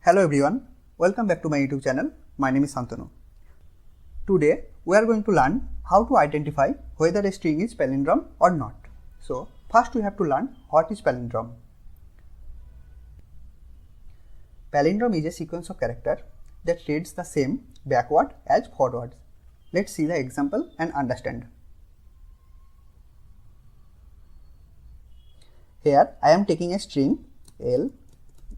Hello everyone, welcome back to my YouTube channel. My name is Santanu. Today we are going to learn how to identify whether a string is palindrome or not. So first we have to learn what is palindrome. Palindrome is a sequence of characters that reads the same backward as forward. Let's see the example and understand. Here I am taking a string L,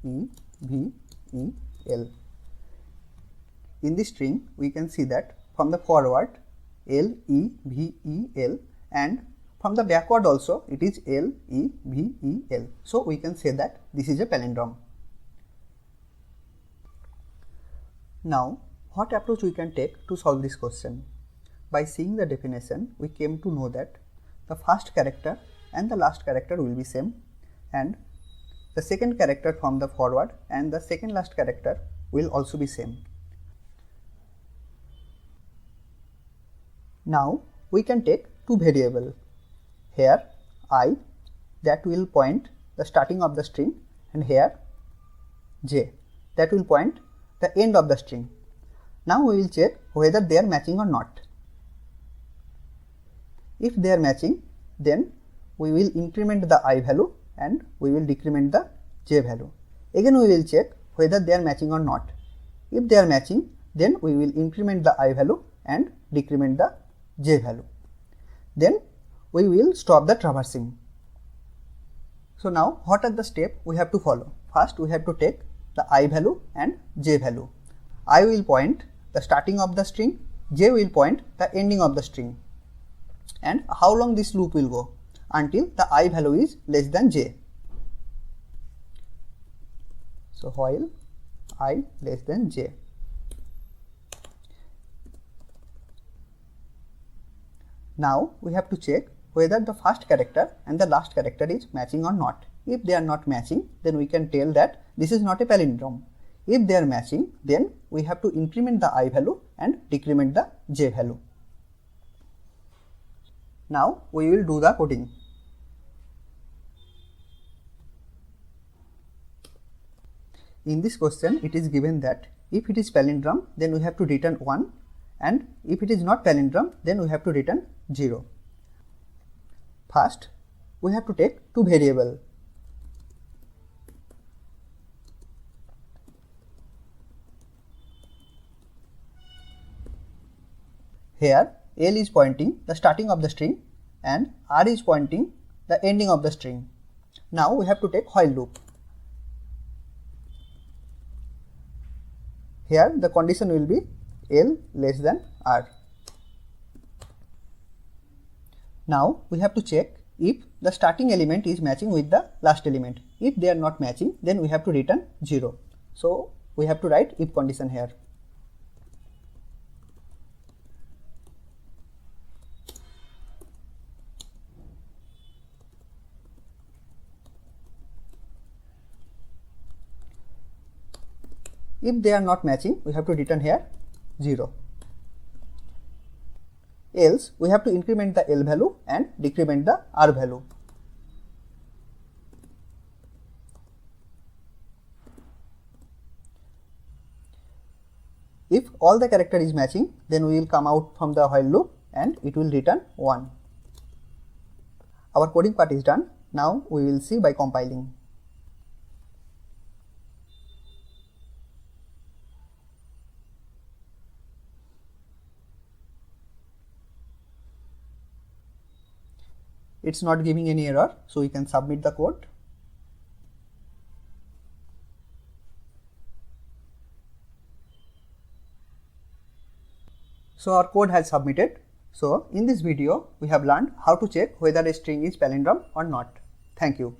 E, V, E, L. In this string we can see that from the forward L, E, V, E, L, and from the backward also it is L, E, V, E, L. So we can say that this is a palindrome. Now what approach we can take to solve this question? By seeing the definition we came to know that the first character and the last character will be same, and the second character from the forward and the second last character will also be same. Now we can take two variables. Here I, that will point the starting of the string, and here j, that will point the end of the string. Now we will check whether they are matching or not. If they are matching, then we will increment the I value and we will decrement the j value. Again we will check whether they are matching or not. If they are matching, then we will increment the I value and decrement the j value. Then we will stop the traversing. So now what are the steps we have to follow? First we have to take the I value and j value. I will point the starting of the string, j will point the ending of the string. And how long this loop will go? Until the I value is less than j. So while I less than j. Now we have to check whether the first character and the last character is matching or not. If they are not matching, then we can tell that this is not a palindrome. If they are matching, then we have to increment the I value and decrement the j value. Now we will do the coding. In this question it is given that if it is palindrome, then we have to return 1, and if it is not palindrome, then we have to return 0. First we have to take two variables. Here L is pointing the starting of the string and R is pointing the ending of the string. Now we have to take while loop. Here the condition will be L less than R. Now we have to check if the starting element is matching with the last element. If they are not matching, then we have to return 0. So we have to write if condition here. If they are not matching, we have to return here 0. Else we have to increment the L value and decrement the R value. If all the character is matching, then we will come out from the while loop and it will return 1. Our coding part is done. Now we will see by compiling. It's not giving any error, so we can submit the code. So our code has submitted. So in this video we have learned how to check whether a string is palindrome or not. Thank you.